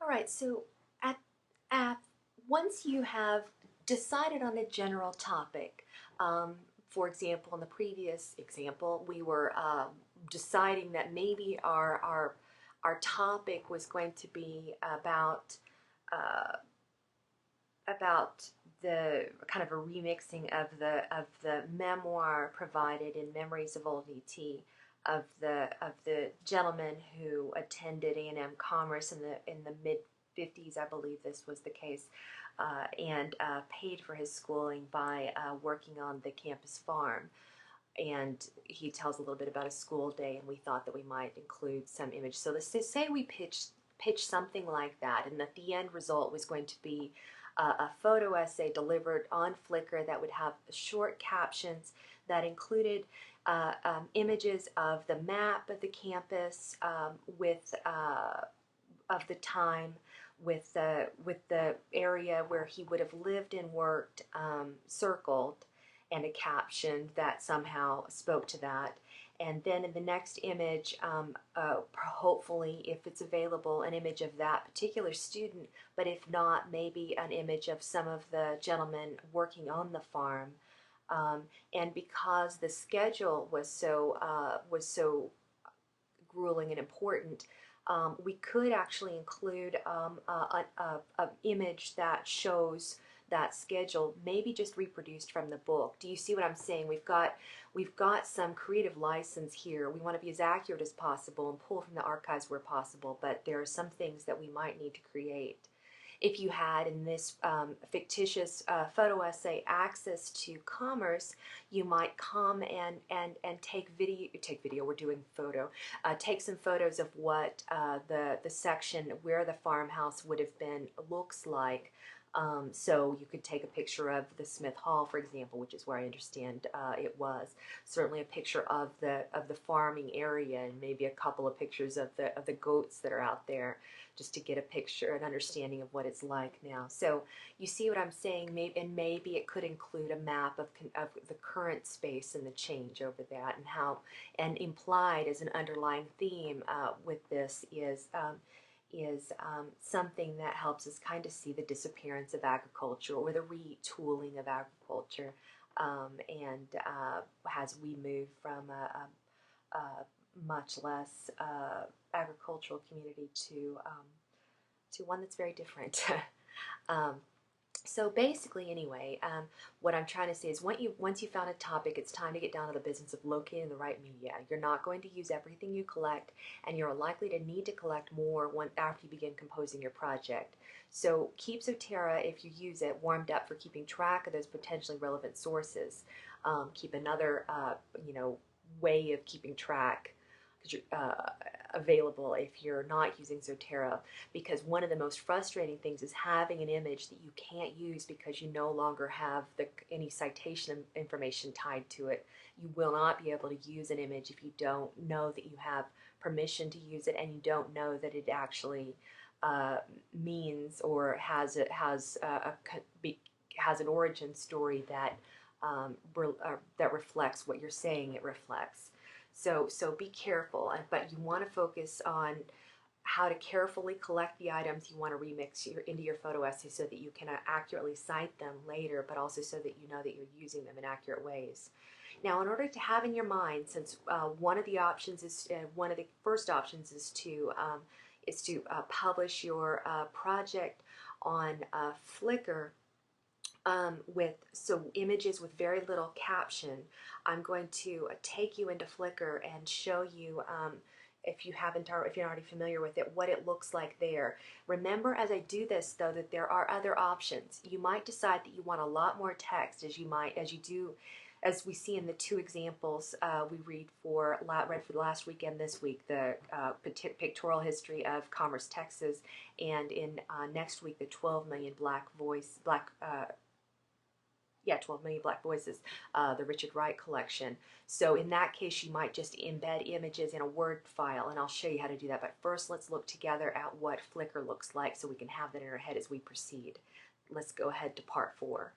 All right, so at, at once you have decided on a general topic, for example, in the previous example, we were deciding that maybe our topic was going to be uh, about the kind of a remixing of the memoir provided in Memories of Old ET of the gentleman who attended A&M Commerce in the mid 50s, I believe this was the case, and paid for his schooling by working on the campus farm. And he tells a little bit about a school day, and we thought that we might include some image. So let's just say we pitched something like that, and that the end result was going to be a photo essay delivered on Flickr that would have short captions that included images of the map of the campus with of the time, with the area where he would have lived and worked circled, and a caption that somehow spoke to that. And then in the next image, hopefully, if it's available, an image of that particular student, but if not, maybe an image of some of the gentlemen working on the farm. And because the schedule was so grueling and important, we could actually include an image that shows that schedule, maybe just reproduced from the book. Do you see what I'm saying? We've got some creative license here. We want to be as accurate as possible and pull from the archives where possible, but there are some things that we might need to create. If you had in this fictitious photo essay access to Commerce, you might come and take video, we're doing photo, take some photos of what the section where the farmhouse would have been looks like. So you could take a picture of the Smith Hall, for example, which is where I understand it was. Certainly a picture of the farming area, and maybe a couple of pictures of the goats that are out there, just to get a picture, an understanding of what it's like now. So you see what I'm saying? Maybe it could include a map of the current space and the change over that, and implied as an underlying theme with this is something that helps us kind of see the disappearance of agriculture, or the retooling of agriculture, and as we move from a much less agricultural community to one that's very different. um, so basically, anyway, what I'm trying to say is once you found a topic, it's time to get down to the business of locating the right media. You're not going to use everything you collect, and you're likely to need to collect more after you begin composing your project. So keep Zotero, if you use it, warmed up for keeping track of those potentially relevant sources. Keep another way of keeping track available if you're not using Zotero, because one of the most frustrating things is having an image that you can't use because you no longer have any citation information tied to it. You will not be able to use an image if you don't know that you have permission to use it, and you don't know that it actually means or has an origin story that that reflects what you're saying it reflects. So be careful, but you want to focus on how to carefully collect the items you want to remix into your photo essay so that you can accurately cite them later, but also so that you know that you're using them in accurate ways. Now, in order to have in your mind, since one of the first options is to publish your project on Flickr, with images with very little caption, I'm going to take you into Flickr and show you, if you're not already familiar with it, what it looks like there. Remember, as I do this, though, that there are other options. You might decide that you want a lot more text, as we see in the two examples we read for the last week and this week, the pictorial history of Commerce, Texas, and in next week, the 12 Million Black 12 Million Black Voices, the Richard Wright collection. So in that case, you might just embed images in a Word file, and I'll show you how to do that. But first, let's look together at what Flickr looks like so we can have that in our head as we proceed. Let's go ahead to part 4.